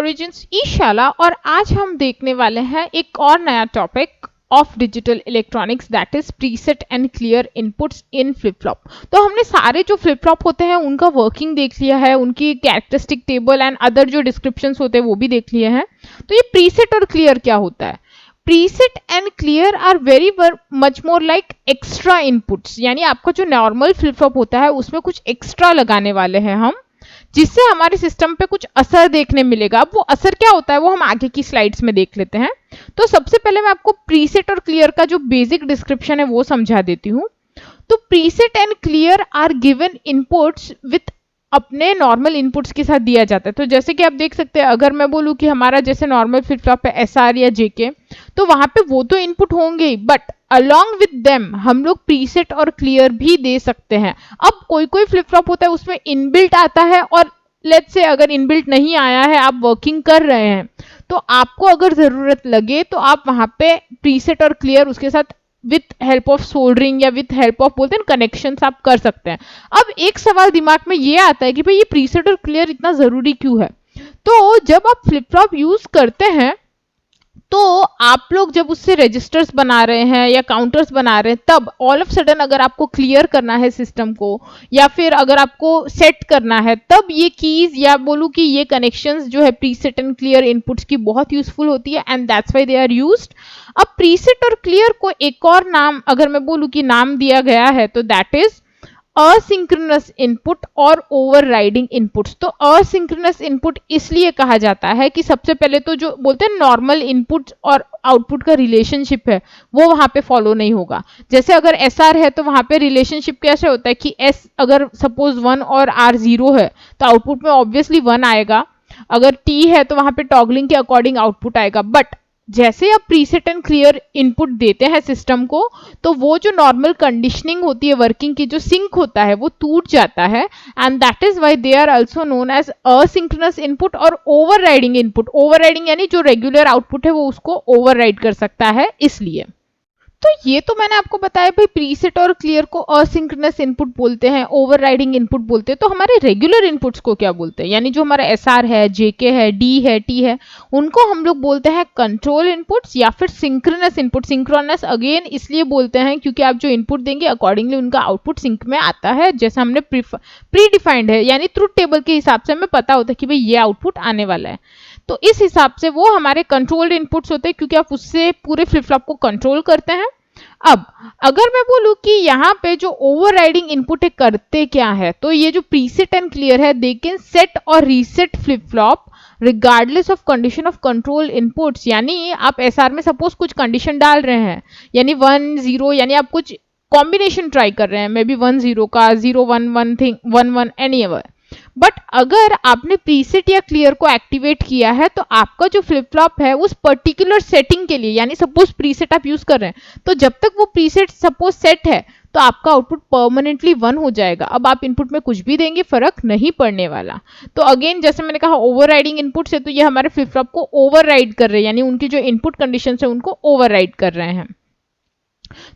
Origins ईशाला और आज हम देखने वाले हैं एक और नया topic of digital electronics that is preset and clear inputs in flip flop. तो हमने सारे जो फ्लिप फ्लॉप होते हैं उनका वर्किंग देख लिया है, उनकी कैरेक्टरिस्टिक टेबल एंड अदर जो डिस्क्रिप्शंस होते हैं वो भी देख लिए हैं। तो ये प्रीसेट और क्लियर क्या होता है? Preset and clear are very much more like extra inputs, यानी आपका जो नॉर्मल फ्लिप फ्लॉप होता है उसमें कुछ एक्स्ट्रा लगाने वाले हैं हम, जिससे हमारे सिस्टम पे कुछ असर देखने मिलेगा। अब वो असर क्या होता है वो हम आगे की स्लाइड्स में देख लेते हैं। तो सबसे पहले मैं आपको प्रीसेट और क्लियर का जो बेसिक डिस्क्रिप्शन है वो समझा देती हूँ। तो preset and clear are given inputs with अपने नॉर्मल इनपुट्स के साथ दिया जाता है। तो जैसे कि आप देख सकते हैं, अगर मैं बोलूं कि हमारा जैसे नॉर्मल फ्लिप फ्लॉप है एसआर या जेके, तो वहां पे वो तो इनपुट होंगे ही, बट अलॉन्ग विद देम हम लोग प्रीसेट और क्लियर भी दे सकते हैं। अब कोई कोई फ्लिप फ्लॉप होता है उसमें इनबिल्ट आता है, और लेट्स से अगर इनबिल्ट नहीं आया है, आप वर्किंग कर रहे हैं, तो आपको अगर जरूरत लगे तो आप वहां पे प्रीसेट और क्लियर उसके साथ विथ हेल्प ऑफ सोल्डरिंग या विथ हेल्प ऑफ बोलते हैं कनेक्शंस आप कर सकते हैं। अब एक सवाल दिमाग में ये आता है कि भाई ये प्रीसेट और क्लियर इतना जरूरी क्यों है? तो जब आप फ्लिप फ्लॉप यूज करते हैं तो आप लोग जब उससे रजिस्टर्स बना रहे हैं या काउंटर्स बना रहे हैं, तब ऑल ऑफ सडन अगर आपको क्लियर करना है सिस्टम को या फिर अगर आपको सेट करना है, तब ये कीज या बोलूं कि ये कनेक्शंस जो है प्रीसेट एंड क्लियर इनपुट्स की बहुत यूजफुल होती है, and that's why they are used. अब प्रीसेट और क्लियर को एक और नाम अगर मैं बोलूं कि नाम दिया गया है तो दैट इज असिंक्रोनस इनपुट और ओवरराइडिंग इनपुट्स। तो असिंक्रोनस इनपुट इसलिए कहा जाता है कि सबसे पहले तो जो बोलते हैं नॉर्मल इनपुट और आउटपुट का रिलेशनशिप है वो वहां पे फॉलो नहीं होगा। जैसे अगर एसआर है तो वहां पे रिलेशनशिप कैसे होता है कि एस अगर सपोज 1 और आर 0 है तो आउटपुट में ऑब्वियसली 1 आएगा। अगर टी है तो वहां पे टॉगलिंग के अकॉर्डिंग आउटपुट आएगा। बट जैसे आप प्रीसेट एंड क्लियर इनपुट देते हैं सिस्टम को, तो वो जो नॉर्मल कंडीशनिंग होती है वर्किंग की, जो सिंक होता है वो टूट जाता है, and that is why they are also known as asynchronous input और ओवरराइडिंग इनपुट। ओवरराइडिंग यानी जो रेगुलर आउटपुट है वो उसको ओवरराइड कर सकता है, इसलिए। तो ये तो मैंने आपको बताया भाई प्रीसेट और क्लियर को असिंक्रोनस इनपुट बोलते हैं, ओवरराइडिंग इनपुट बोलते हैं। तो हमारे रेगुलर इनपुट्स को क्या बोलते हैं? यानी जो हमारा एसआर है, जेके है, डी है, टी है, उनको हम लोग बोलते हैं कंट्रोल इनपुट्स या फिर सिंक्रोनस इनपुट। सिंक्रोनस अगेन इसलिए बोलते हैं क्योंकि आप जो इनपुट देंगे अकॉर्डिंगली उनका आउटपुट सिंक में आता है, जैसा हमने प्री डिफाइंड है, यानी ट्रुथ टेबल के हिसाब से हमें पता होता है कि भाई ये आउटपुट आने वाला है। तो इस हिसाब से वो हमारे कंट्रोल्ड इनपुट्स होते हैं, क्योंकि आप उससे पूरे फ्लिप फ्लॉप को कंट्रोल करते हैं। अब अगर मैं बोलूं कि यहाँ पे जो ओवरराइडिंग इनपुट है करते क्या है, तो ये जो प्रीसेट एंड क्लियर है दे कैन सेट और reset flip flop regardless of condition of control inputs. यानी आप एसआर में सपोज कुछ कंडीशन डाल रहे हैं, यानी 1 0, यानी आप कुछ कॉम्बिनेशन ट्राई कर रहे हैं, मे बी 1 0 का, 0 1 1 थिंग 1 1 एनी एवर। बट अगर आपने प्रीसेट या क्लियर को एक्टिवेट किया है तो आपका जो फ्लिप फ्लॉप है उस पर्टिकुलर सेटिंग के लिए, यानी सपोज प्रीसेट आप यूज कर रहे हैं, तो जब तक वो प्रीसेट सपोज सेट है तो आपका आउटपुट परमानेंटली 1 हो जाएगा। अब आप इनपुट में कुछ भी देंगे फर्क नहीं पड़ने वाला। तो अगेन जैसे मैंने कहा ओवरराइडिंग इनपुट्स है, तो ये हमारे फ्लिप फ्लॉप को ओवरराइड कर रहे हैं, यानी उनकी जो इनपुट कंडीशन है उनको ओवरराइड कर रहे हैं।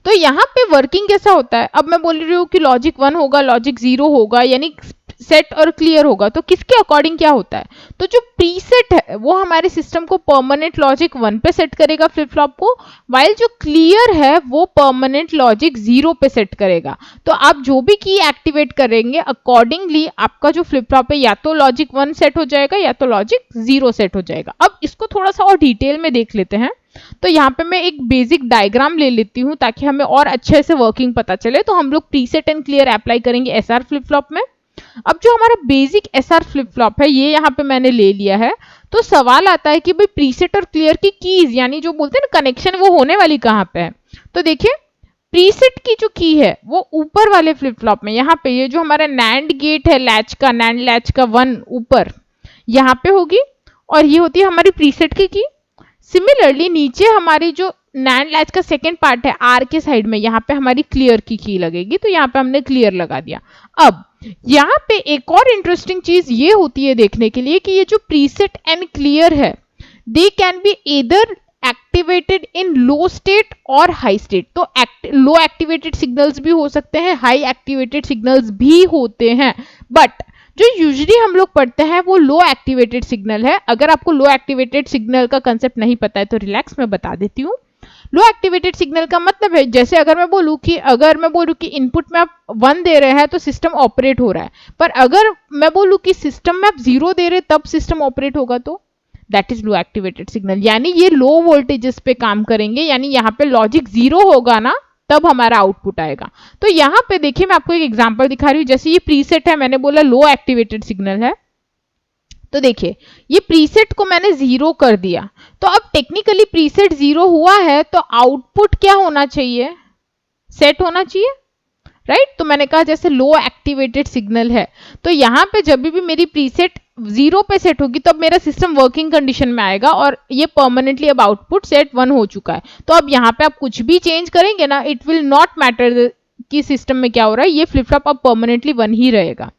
तो यहाँ पे वर्किंग कैसा होता है? अब मैं बोल रही हूँ कि लॉजिक 1 होगा, लॉजिक 0 होगा, यानी सेट और क्लियर होगा। तो किसके अकॉर्डिंग क्या होता है? तो जो प्रीसेट है वो हमारे सिस्टम को परमानेंट लॉजिक 1 पे सेट करेगा फ्लिप फ्लॉप को, वाइल जो क्लियर है वो परमानेंट लॉजिक 0 पे सेट करेगा। तो आप जो भी की एक्टिवेट करेंगे अकॉर्डिंगली आपका जो फ्लिप फ्लॉप है या तो लॉजिक 1 सेट हो जाएगा या तो लॉजिक 0 सेट हो जाएगा। अब इसको थोड़ा सा और डिटेल में देख लेते हैं। तो यहाँ पे मैं एक बेसिक डायग्राम ले लेती हूँ ताकि हमें और अच्छे से वर्किंग पता चले। तो हम लोग प्रीसेट एंड क्लियर अप्लाई करेंगे एसआर फ्लिप फ्लॉप में। अब जो हमारा बेसिक एसआर फ्लिप फ्लॉप है ये यहाँ पे मैंने ले लिया है। तो सवाल आता है कि भाई प्रीसेट और क्लियर की कीज, यानी जो बोलते हैं ना कनेक्शन, वो होने वाली कहाँ पे है? तो देखिए प्रीसेट की जो की है वो ऊपर वाले फ्लिप फ्लॉप में, यहाँ पे ये जो हमारा नैंड गेट है लैच का, नैंड लैच का 1 ऊपर यहाँ पे होगी, और ये होती है हमारी प्रीसेट की की। सिमिलरली नीचे हमारी जो नैंड लैच का सेकेंड पार्ट है आर के साइड में, यहाँ पे हमारी क्लियर की लगेगी। तो यहाँ पे हमने क्लियर लगा दिया। अब यहाँ पे एक और इंटरेस्टिंग चीज ये होती है देखने के लिए कि ये जो प्रीसेट एंड क्लियर है they can be either activated in low state और हाई स्टेट। तो लो एक्टिवेटेड सिग्नल्स भी हो सकते हैं, हाई एक्टिवेटेड सिग्नल्स भी होते हैं। बट जो यूजुअली हम लोग पढ़ते हैं वो लो एक्टिवेटेड सिग्नल है। अगर आपको लो एक्टिवेटेड सिग्नल का कंसेप्ट नहीं पता है तो रिलैक्स, मैं बता देती हूँ। लो एक्टिवेटेड सिग्नल का मतलब है, जैसे अगर मैं बोलूँ कि इनपुट में आप 1 दे रहे हैं तो सिस्टम ऑपरेट हो रहा है, पर अगर मैं बोलूँ कि सिस्टम में आप 0 दे रहे तब सिस्टम ऑपरेट होगा, तो that is low activated signal. यानी ये लो वोल्टेजेस पे काम करेंगे, यानी यहाँ पे लॉजिक 0 होगा ना तब हमारा आउटपुट आएगा। तो यहाँ पे देखिए मैं आपको एक एग्जांपल दिखा रही हूँ। जैसे ये प्रीसेट है, मैंने बोला लो एक्टिवेटेड सिग्नल है, तो देखिए ये प्रीसेट को मैंने 0 कर दिया, तो अब टेक्निकली प्रीसेट 0 हुआ है तो आउटपुट क्या होना चाहिए, सेट होना चाहिए, राइट। तो मैंने कहा जैसे लो एक्टिवेटेड सिग्नल है तो यहाँ पे जब भी मेरी प्रीसेट 0 पे सेट होगी तब मेरा सिस्टम वर्किंग कंडीशन में आएगा, और ये परमानेंटली अब आउटपुट सेट 1 हो चुका है। तो अब यहाँ पे आप कुछ भी चेंज करेंगे ना, इट विल नॉट मैटर कि सिस्टम में क्या हो रहा है, ये फ्लिप फ्लॉप अब परमानेंटली 1 ही रहेगा।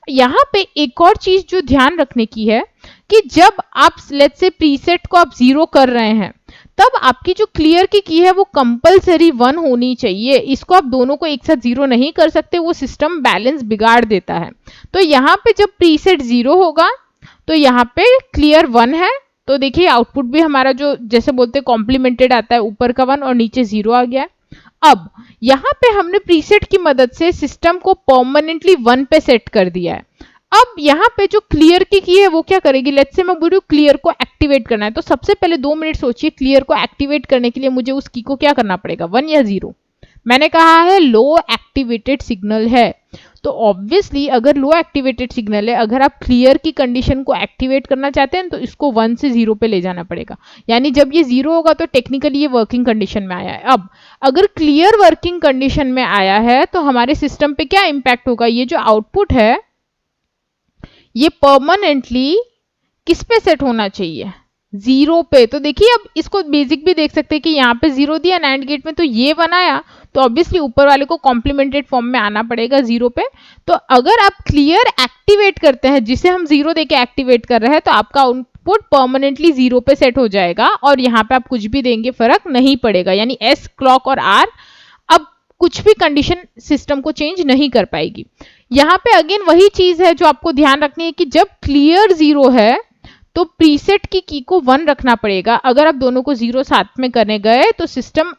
यहाँ पे एक और चीज जो ध्यान रखने की है कि जब आप लेट्स से प्रीसेट को आप 0 कर रहे हैं तब आपकी जो क्लियर की है वो कंपलसरी 1 होनी चाहिए। इसको आप दोनों को एक साथ 0 नहीं कर सकते, वो सिस्टम बैलेंस बिगाड़ देता है। तो यहाँ पे जब प्रीसेट 0 होगा तो यहाँ पे क्लियर 1 है, तो देखिए आउटपुट भी हमारा जो जैसे बोलते कॉम्प्लीमेंटेड आता है, ऊपर का 1 और नीचे 0 आ गया है। अब यहाँ पे हमने प्रीसेट की मदद से सिस्टम को परमानेंटली 1 पे सेट कर दिया है। अब यहाँ पे जो क्लियर की है वो क्या करेगी, लेट्स से मैं बोल रही हूँ क्लियर को एक्टिवेट करना है, तो सबसे पहले 2 मिनट सोचिए क्लियर को एक्टिवेट करने के लिए मुझे उस की को क्या करना पड़ेगा, 1 या 0। मैंने कहा है लो एक्टिवेटेड सिग्नल है, तो ऑब्वियसली अगर लो एक्टिवेटेड सिग्नल है, अगर आप क्लियर की कंडीशन को एक्टिवेट करना चाहते हैं तो इसको 1 से 0 पे ले जाना पड़ेगा। यानी जब ये 0 होगा तो टेक्निकली ये वर्किंग कंडीशन में आया है। अब अगर क्लियर वर्किंग कंडीशन में आया है तो हमारे सिस्टम पे क्या इंपैक्ट होगा, ये जो आउटपुट है ये परमानेंटली किस पे सेट होना चाहिए, 0 पे। तो देखिए अब इसको बेसिक भी देख सकते हैं कि यहाँ पे 0 दिया नैंड गेट में तो ये बनाया, तो ऑब्वियसली ऊपर वाले को कॉम्प्लीमेंटेड फॉर्म में आना पड़ेगा 0 पे। तो अगर आप क्लियर एक्टिवेट करते हैं, जिसे हम 0 देके एक्टिवेट कर रहे हैं, तो आपका आउटपुट परमानेंटली 0 पे सेट हो जाएगा और यहाँ पे आप कुछ भी देंगे फर्क नहीं पड़ेगा। यानी एस, क्लॉक और आर अब कुछ भी कंडीशन सिस्टम को चेंज नहीं कर पाएगी। यहाँ पे अगेन वही चीज है जो आपको ध्यान रखनी है कि जब क्लियर 0 है तो प्रीसेट की को 1 रखना पड़ेगा। अगर आप दोनों को 0 साथ में करने गए तो सिस्टम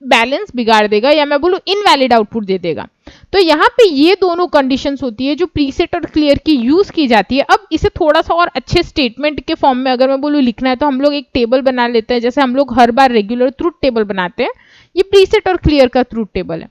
बैलेंस बिगाड़ देगा, या मैं बोलूं इनवैलिड आउटपुट दे देगा। तो यहाँ पे ये दोनों कंडीशंस होती है जो प्रीसेट और क्लियर की यूज की जाती है। अब इसे थोड़ा सा और अच्छे स्टेटमेंट के फॉर्म में अगर मैं बोलूं लिखना है तो हम लोग एक टेबल बना लेते हैं, जैसे हम लोग हर बार रेगुलर ट्रूथ टेबल बनाते हैं, ये प्रीसेट और क्लियर का ट्रूथ टेबल है।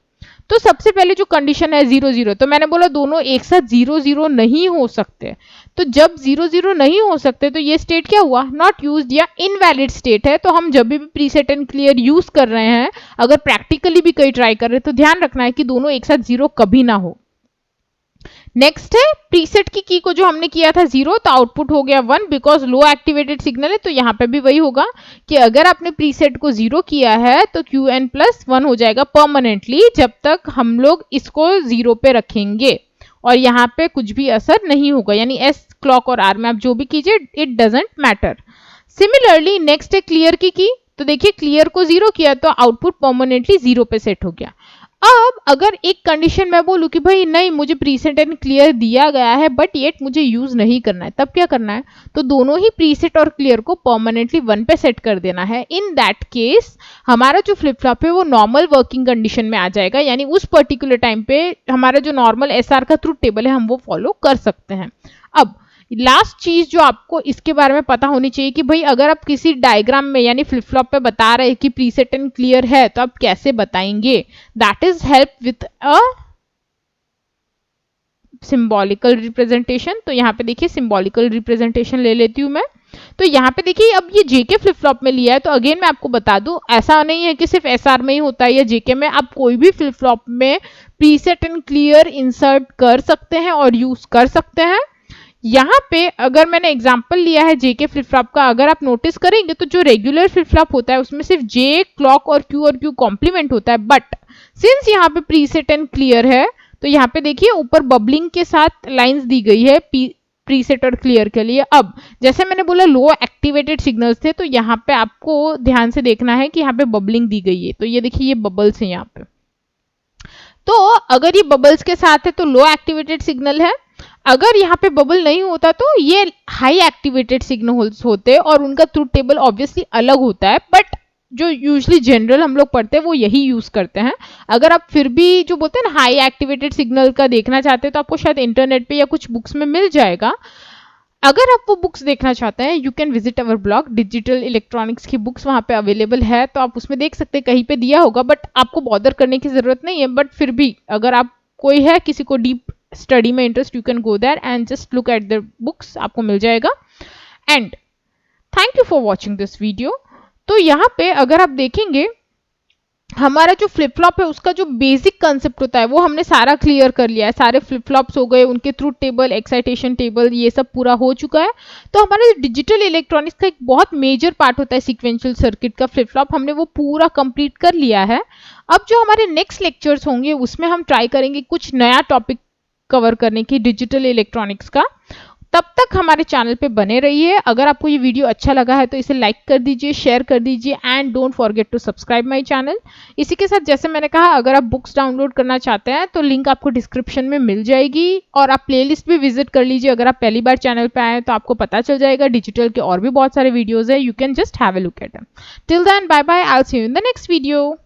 तो सबसे पहले जो कंडीशन है 0 0, तो मैंने बोला दोनों एक साथ 0 0 नहीं हो सकते। तो जब 0 0 नहीं हो सकते तो ये स्टेट क्या हुआ, नॉट यूज्ड या इनवैलिड स्टेट है। तो हम जब भी प्रीसेट एंड क्लियर यूज कर रहे हैं, अगर प्रैक्टिकली भी कहीं ट्राई कर रहे हैं तो ध्यान रखना है कि दोनों एक साथ 0 कभी ना हो। नेक्स्ट है प्रीसेट की को जो हमने किया था 0, तो आउटपुट हो गया 1 बिकॉज लो एक्टिवेटेड सिग्नल है। तो यहाँ पे भी वही होगा कि अगर आपने प्रीसेट को 0 किया है तो Qn+1 हो जाएगा परमानेंटली, जब तक हम लोग इसको 0 पे रखेंगे और यहाँ पे कुछ भी असर नहीं होगा। यानी एस, क्लॉक और आर में आप जो भी कीजिए it doesn't matter. Similarly next है क्लियर की, तो देखिए क्लियर को 0 किया तो आउटपुट परमानेंटली 0 पे सेट हो गया। अब अगर एक कंडीशन मैं बोलूं कि भाई नहीं मुझे प्रीसेट एंड क्लियर दिया गया है बट येट मुझे यूज नहीं करना है, तब क्या करना है, तो दोनों ही प्रीसेट और क्लियर को परमानेंटली 1 पे सेट कर देना है। इन दैट केस हमारा जो फ्लिप फ्लॉप है वो नॉर्मल वर्किंग कंडीशन में आ जाएगा, यानी उस पर्टिकुलर टाइम पे हमारा जो नॉर्मल एसआर का ट्रूथ टेबल है हम वो फॉलो कर सकते हैं। अब लास्ट चीज जो आपको इसके बारे में पता होनी चाहिए कि भाई अगर आप किसी डायग्राम में यानी फ्लिप फ्लॉप पे बता रहे हैं कि प्रीसेट एंड क्लियर है तो आप कैसे बताएंगे, that is help with a symbolical representation. तो यहाँ पे देखिए सिंबॉलिकल रिप्रेजेंटेशन ले लेती हूँ मैं। तो यहाँ पे देखिए अब ये जेके फ्लिप फ्लॉप में लिया है, तो अगेन मैं आपको बता दूं ऐसा नहीं है कि सिर्फ एसआर में ही होता है या जेके में, आप कोई भी फ्लिप फ्लॉप में प्रीसेट एंड क्लियर इंसर्ट कर सकते हैं और यूज कर सकते हैं। यहाँ पे अगर मैंने एग्जांपल लिया है जेके फ्लिप फ्लॉप का, अगर आप नोटिस करेंगे तो जो रेगुलर फ्लिप फ्लॉप होता है उसमें सिर्फ जे, क्लॉक और क्यू कॉम्प्लीमेंट होता है, बट सिंस यहाँ पे प्रीसेट एंड क्लियर है तो यहाँ पे देखिए ऊपर बबलिंग के साथ लाइंस दी गई है प्रीसेट और क्लियर के लिए। अब जैसे मैंने बोला लो एक्टिवेटेड सिग्नल्स थे, तो यहाँ पे आपको ध्यान से देखना है कि यहाँ पे बबलिंग दी गई है, तो ये देखिए ये बबल्स है यहाँ पे। तो अगर ये बबल्स के साथ है तो लो एक्टिवेटेड सिग्नल है, अगर यहाँ पे बबल नहीं होता तो ये हाई एक्टिवेटेड सिग्नल्स होते और उनका ट्रूथ टेबल ऑब्वियसली अलग होता है, बट जो यूजली जनरल हम लोग पढ़ते हैं वो यही यूज करते हैं। अगर आप फिर भी जो बोलते हैं ना हाई एक्टिवेटेड सिग्नल का देखना चाहते हैं तो आपको शायद इंटरनेट पे या कुछ बुक्स में मिल जाएगा। अगर आप वो बुक्स देखना चाहते हैं you can visit our blog, digital electronics की बुक्स वहाँ पे अवेलेबल है, तो आप उसमें देख सकते हैं, कहीं पे दिया होगा, बट आपको बॉदर करने की जरूरत नहीं है। बट फिर भी अगर आप कोई है किसी को डीप स्टडी में interest, you can go there and just look at the books, आपको मिल जाएगा। And thank you for watching this video. तो यहाँ पे अगर आप देखेंगे हमारा जो फ्लिप फ्लॉप है उसका जो बेसिक कंसेप्ट होता है वो हमने सारा क्लियर कर लिया है। सारे फ्लिप फ्लॉप्स हो गए, उनके ट्रूथ टेबल, एक्साइटेशन टेबल, ये सब पूरा हो चुका है। तो हमारा डिजिटल इलेक्ट्रॉनिक्स का एक बहुत मेजर पार्ट होता है सीक्वेंशियल सर्किट का फ्लिप फ्लॉप, हमने वो पूरा कंप्लीट कर लिया है। अब जो हमारे नेक्स्ट लेक्चर्स होंगे उसमें हम ट्राई करेंगे कुछ नया टॉपिक कवर करने की डिजिटल इलेक्ट्रॉनिक्स का। तब तक हमारे चैनल पे बने रहिए। अगर आपको ये वीडियो अच्छा लगा है तो इसे लाइक कर दीजिए, शेयर कर दीजिए and don't forget to subscribe my channel. इसी के साथ जैसे मैंने कहा अगर आप बुक्स डाउनलोड करना चाहते हैं तो लिंक आपको डिस्क्रिप्शन में मिल जाएगी, और आप प्लेलिस्ट भी विजिट कर लीजिए। अगर आप पहली बार चैनल पे आए हैं तो आपको पता चल जाएगा डिजिटल के और भी बहुत सारे वीडियोज है, you can just have a look at them. Till then bye bye, I will see you in the next video.